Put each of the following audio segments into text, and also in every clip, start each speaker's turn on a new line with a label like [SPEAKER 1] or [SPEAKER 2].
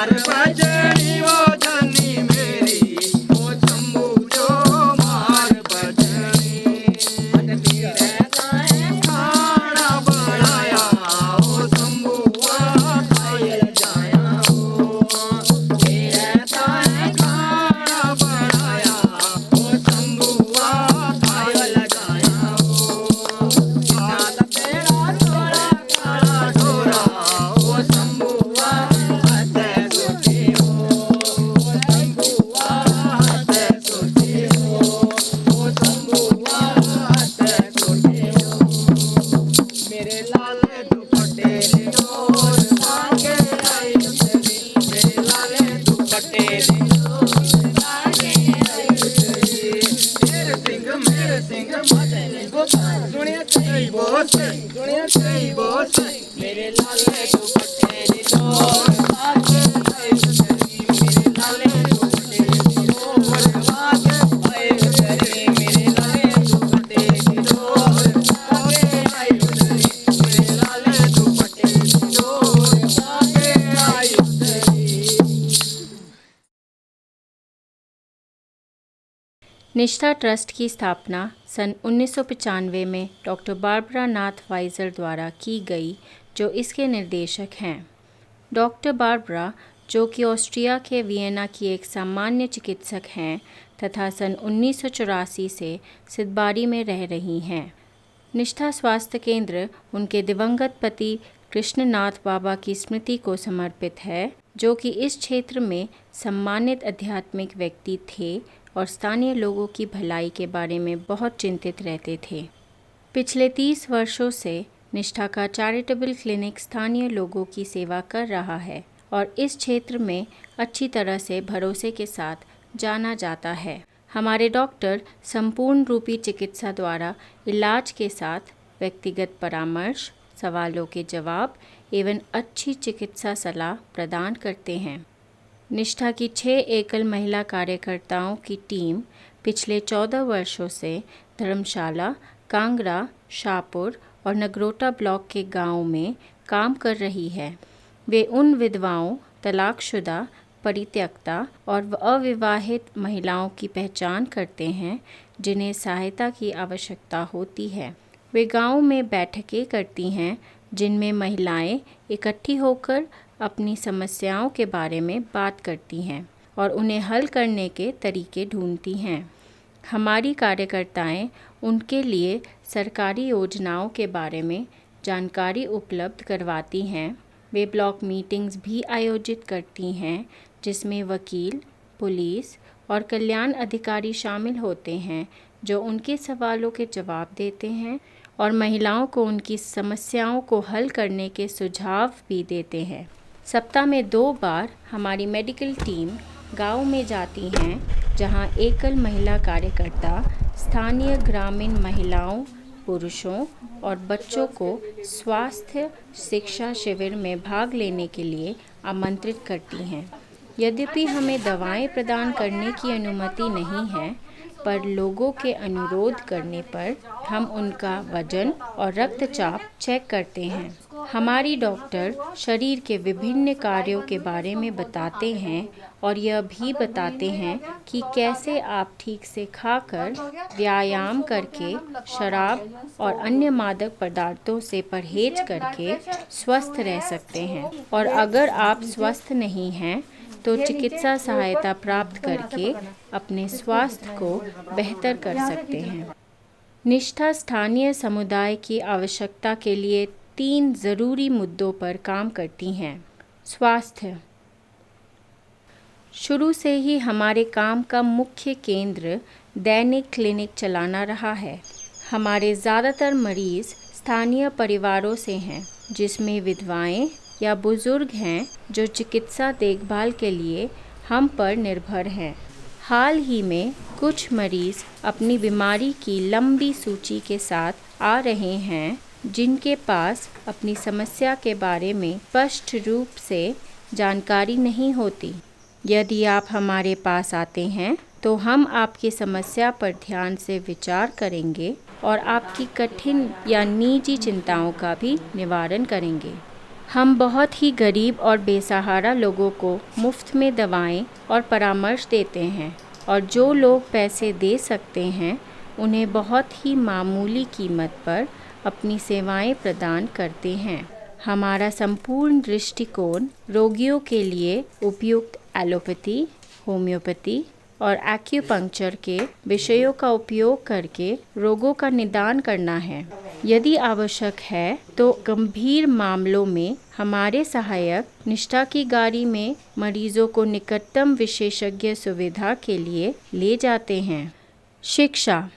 [SPEAKER 1] मार बजनी वो जनी मेरी, वो शंभू जो मार बजनी। मेरे ताए खाना बनाया, वो शंभू खायल जाया हो। मेरे ताए खाना बनाया, वो शंभू खायल जाया हो। नाद तेरा थोड़ा काला ढोरा, वो शंभू हते सोचे हो। वो शंभू हते सोचे हो। वो शंभू हते सोचे हो। मेरे लाले दुपट्टे ने डोर भागे आई तेरी, मेरे लाले दुपट्टे ने डोर भागे आई तेरी। मेरे सिंह माते ने गोपाल सुनिया तेरी बोस, सुनिया तेरी बोस। मेरे लाले दुपट्टे ने डोर भागे आई तेरी, मेरे लाले दुपट्टे ने डोर भागे आई तेरी। मेरे लाले दुपट्टे ने डोर भागे आई तेरी, मेरे लाले दुपट्टे ने डोर भागे आई तेरी।
[SPEAKER 2] निष्ठा ट्रस्ट की स्थापना सन 1995 में डॉक्टर बारबरा नाथ वाइजर द्वारा की गई, जो इसके निर्देशक हैं। डॉक्टर बारबरा, जो कि ऑस्ट्रिया के वियना की एक सामान्य चिकित्सक हैं तथा सन 1984 से सिद्धबारी में रह रही हैं। निष्ठा स्वास्थ्य केंद्र उनके दिवंगत पति कृष्णनाथ बाबा की स्मृति को समर्पित है, जो कि इस क्षेत्र में सम्मानित आध्यात्मिक व्यक्ति थे और स्थानीय लोगों की भलाई के बारे में बहुत चिंतित रहते थे। पिछले 30 वर्षों से निष्ठा का चैरिटेबल क्लिनिक स्थानीय लोगों की सेवा कर रहा है और इस क्षेत्र में अच्छी तरह से भरोसे के साथ जाना जाता है। हमारे डॉक्टर संपूर्ण रूपी चिकित्सा द्वारा इलाज के साथ व्यक्तिगत परामर्श, सवालों के जवाब एवं अच्छी चिकित्सा सलाह प्रदान करते हैं। निष्ठा की 6 एकल महिला कार्यकर्ताओं की टीम पिछले 14 वर्षों से धर्मशाला, कांगड़ा, शाहपुर और नगरोटा ब्लॉक के गांव में काम कर रही है। वे उन विधवाओं, तलाकशुदा, परित्यक्ता और अविवाहित महिलाओं की पहचान करते हैं जिन्हें सहायता की आवश्यकता होती है। वे गांव में बैठकें करती हैं जिनमें महिलाएं इकट्ठी होकर अपनी समस्याओं के बारे में बात करती हैं और उन्हें हल करने के तरीके ढूंढती हैं। हमारी कार्यकर्ताएं उनके लिए सरकारी योजनाओं के बारे में जानकारी उपलब्ध करवाती हैं। वे ब्लॉक मीटिंग्स भी आयोजित करती हैं जिसमें वकील, पुलिस और कल्याण अधिकारी शामिल होते हैं, जो उनके सवालों के जवाब देते हैं और महिलाओं को उनकी समस्याओं को हल करने के सुझाव भी देते हैं। सप्ताह में 2 बार हमारी मेडिकल टीम गांव में जाती हैं, जहां एकल महिला कार्यकर्ता स्थानीय ग्रामीण महिलाओं, पुरुषों और बच्चों को स्वास्थ्य शिक्षा शिविर में भाग लेने के लिए आमंत्रित करती हैं। यद्यपि हमें दवाएं प्रदान करने की अनुमति नहीं है, पर लोगों के अनुरोध करने पर हम उनका वजन और रक्तचाप चेक करते हैं। हमारी डॉक्टर शरीर के विभिन्न कार्यों के बारे में बताते हैं और यह भी बताते हैं कि कैसे आप ठीक से खाकर, व्यायाम करके, शराब और अन्य मादक पदार्थों से परहेज करके स्वस्थ रह सकते हैं, और अगर आप स्वस्थ नहीं हैं तो चिकित्सा सहायता प्राप्त करके अपने स्वास्थ्य को बेहतर कर सकते हैं। निष्ठा स्थानीय समुदाय की आवश्यकता के लिए 3 ज़रूरी मुद्दों पर काम करती हैं। स्वास्थ्य। शुरू से ही हमारे काम का मुख्य केंद्र दैनिक क्लिनिक चलाना रहा है। हमारे ज़्यादातर मरीज़ स्थानीय परिवारों से हैं, जिसमें विधवाएं या बुजुर्ग हैं जो चिकित्सा देखभाल के लिए हम पर निर्भर हैं। हाल ही में कुछ मरीज़ अपनी बीमारी की लंबी सूची के साथ आ रहे हैं, जिनके पास अपनी समस्या के बारे में स्पष्ट रूप से जानकारी नहीं होती। यदि आप हमारे पास आते हैं तो हम आपकी समस्या पर ध्यान से विचार करेंगे और आपकी कठिन या निजी चिंताओं का भी निवारण करेंगे। हम बहुत ही गरीब और बेसहारा लोगों को मुफ्त में दवाएं और परामर्श देते हैं और जो लोग पैसे दे सकते हैं उन्हें बहुत ही मामूली कीमत पर अपनी सेवाएं प्रदान करते हैं। हमारा संपूर्ण दृष्टिकोण रोगियों के लिए उपयुक्त एलोपैथी, होम्योपैथी और एक्यूपंक्चर के विषयों का उपयोग करके रोगों का निदान करना है। यदि आवश्यक है तो गंभीर मामलों में हमारे सहायक निष्ठा की गाड़ी में मरीजों को निकटतम विशेषज्ञ सुविधा के लिए ले जाते हैं। शिक्षा।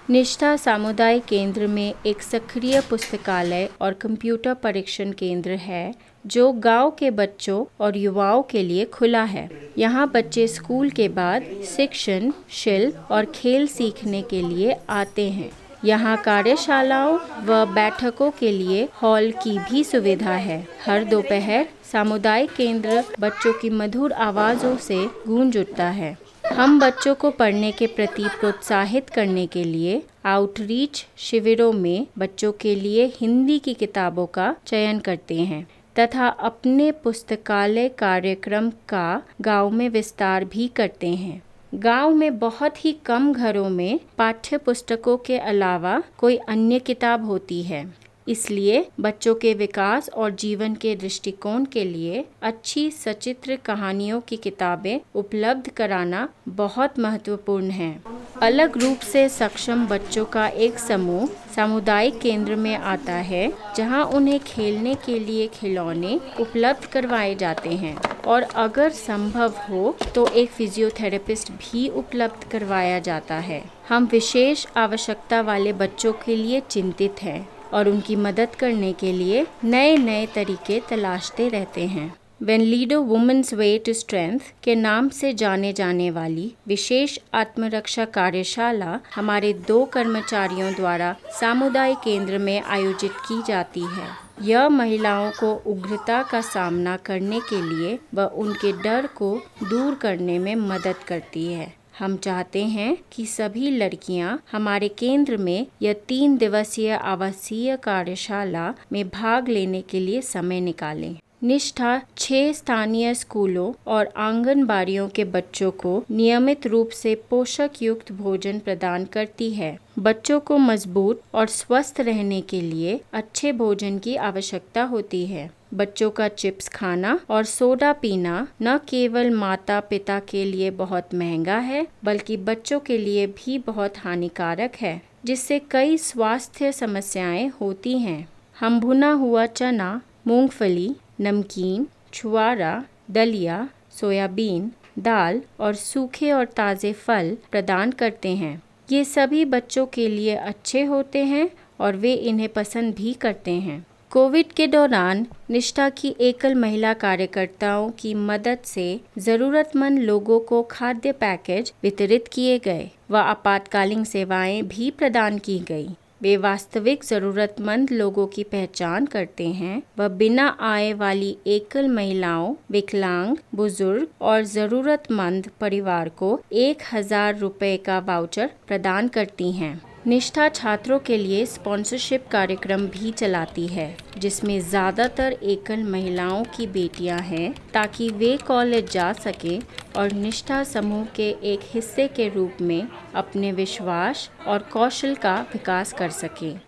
[SPEAKER 2] निष्ठा सामुदायिक केंद्र में एक सक्रिय पुस्तकालय और कंप्यूटर परीक्षण केंद्र है जो गांव के बच्चों और युवाओं के लिए खुला है। यहाँ बच्चे स्कूल के बाद शिक्षण, शिल्प और खेल सीखने के लिए आते हैं। यहाँ कार्यशालाओं व बैठकों के लिए हॉल की भी सुविधा है। हर दोपहर सामुदायिक केंद्र बच्चों की मधुर आवाज़ों से गूंज उठता है। हम बच्चों को पढ़ने के प्रति प्रोत्साहित करने के लिए आउटरीच शिविरों में बच्चों के लिए हिंदी की किताबों का चयन करते हैं तथा अपने पुस्तकालय कार्यक्रम का गांव में विस्तार भी करते हैं। गांव में बहुत ही कम घरों में पाठ्य पुस्तकों के अलावा कोई अन्य किताब होती है, इसलिए बच्चों के विकास और जीवन के दृष्टिकोण के लिए अच्छी सचित्र कहानियों की किताबें उपलब्ध कराना बहुत महत्वपूर्ण है। अलग रूप से सक्षम बच्चों का एक समूह सामुदायिक केंद्र में आता है जहां उन्हें खेलने के लिए खिलौने उपलब्ध करवाए जाते हैं और अगर संभव हो तो एक फिजियोथेरेपिस्ट भी उपलब्ध करवाया जाता है। हम विशेष आवश्यकता वाले बच्चों के लिए चिंतित हैं और उनकी मदद करने के लिए नए नए तरीके तलाशते रहते हैं। When Leader Women's Way to Strength के नाम से जाने जाने वाली विशेष आत्मरक्षा कार्यशाला हमारे 2 कर्मचारियों द्वारा सामुदायिक केंद्र में आयोजित की जाती है। यह महिलाओं को उग्रता का सामना करने के लिए व उनके डर को दूर करने में मदद करती है। हम चाहते हैं कि सभी लड़कियां हमारे केंद्र में यह 3 दिवसीय आवासीय कार्यशाला में भाग लेने के लिए समय निकालें। निष्ठा 6 स्थानीय स्कूलों और आंगनबाड़ियों के बच्चों को नियमित रूप से पोषक युक्त भोजन प्रदान करती है। बच्चों को मजबूत और स्वस्थ रहने के लिए अच्छे भोजन की आवश्यकता होती है। बच्चों का चिप्स खाना और सोडा पीना न केवल माता पिता के लिए बहुत महंगा है बल्कि बच्चों के लिए भी बहुत हानिकारक है, जिससे कई स्वास्थ्य समस्याएं होती हैं। हम भुना हुआ चना, मूंगफली, नमकीन, छुआरा, दलिया, सोयाबीन, दाल और सूखे और ताज़े फल प्रदान करते हैं। ये सभी बच्चों के लिए अच्छे होते हैं और वे इन्हें पसंद भी करते हैं। कोविड के दौरान निष्ठा की एकल महिला कार्यकर्ताओं की मदद से ज़रूरतमंद लोगों को खाद्य पैकेज वितरित किए गए व आपातकालीन सेवाएं भी प्रदान की गई। वे वास्तविक ज़रूरतमंद लोगों की पहचान करते हैं व बिना आय वाली एकल महिलाओं, विकलांग, बुजुर्ग और ज़रूरतमंद परिवार को 1000 रुपये का वाउचर प्रदान करती हैं। निष्ठा छात्रों के लिए स्पॉन्सरशिप कार्यक्रम भी चलाती है, जिसमें ज़्यादातर एकल महिलाओं की बेटियां हैं ताकि वे कॉलेज जा सकें और निष्ठा समूह के एक हिस्से के रूप में अपने विश्वास और कौशल का विकास कर सकें।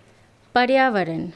[SPEAKER 2] पर्यावरण।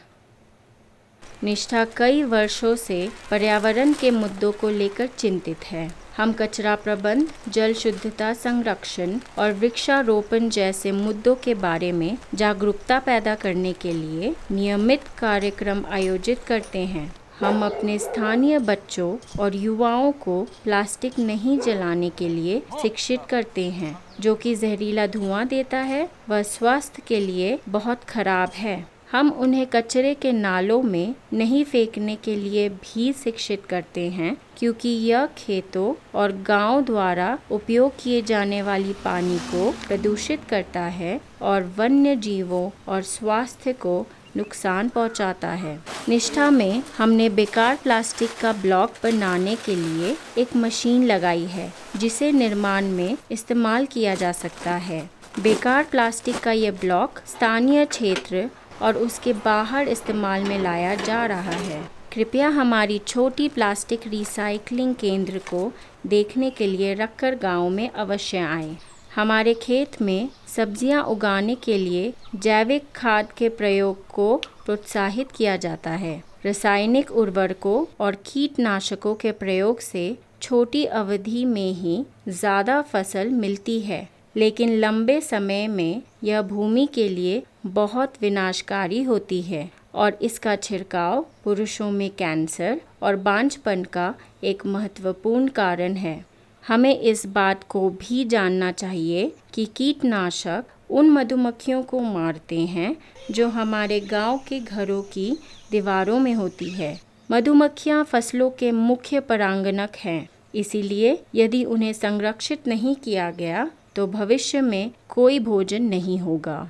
[SPEAKER 2] निष्ठा कई वर्षों से पर्यावरण के मुद्दों को लेकर चिंतित है। हम कचरा प्रबंध, जल शुद्धता संरक्षण और वृक्षारोपण जैसे मुद्दों के बारे में जागरूकता पैदा करने के लिए नियमित कार्यक्रम आयोजित करते हैं। हम अपने स्थानीय बच्चों और युवाओं को प्लास्टिक नहीं जलाने के लिए शिक्षित करते हैं, जो कि जहरीला धुआं देता है व स्वास्थ्य के लिए बहुत खराब है। हम उन्हें कचरे के नालों में नहीं फेंकने के लिए भी शिक्षित करते हैं, क्योंकि यह खेतों और गांव द्वारा उपयोग किए जाने वाली पानी को प्रदूषित करता है और वन्य जीवों और स्वास्थ्य को नुकसान पहुंचाता है। निष्ठा में हमने बेकार प्लास्टिक का ब्लॉक बनाने के लिए एक मशीन लगाई है, जिसे निर्माण में इस्तेमाल किया जा सकता है। बेकार प्लास्टिक का यह ब्लॉक स्थानीय क्षेत्र और उसके बाहर इस्तेमाल में लाया जा रहा है। कृपया हमारी छोटी प्लास्टिक रिसाइकलिंग केंद्र को देखने के लिए रक्कर गांव में अवश्य आएं। हमारे खेत में सब्जियां उगाने के लिए जैविक खाद के प्रयोग को प्रोत्साहित किया जाता है। रासायनिक उर्वरकों और कीटनाशकों के प्रयोग से छोटी अवधि में ही ज़्यादा फसल मिलती है, लेकिन लंबे समय में यह भूमि के लिए बहुत विनाशकारी होती है और इसका छिड़काव पुरुषों में कैंसर और बांझपन का एक महत्वपूर्ण कारण है। हमें इस बात को भी जानना चाहिए कि कीटनाशक उन मधुमक्खियों को मारते हैं जो हमारे गांव के घरों की दीवारों में होती है। मधुमक्खियां फसलों के मुख्य परागणक हैं, इसीलिए यदि उन्हें संरक्षित नहीं किया गया तो भविष्य में कोई भोजन नहीं होगा।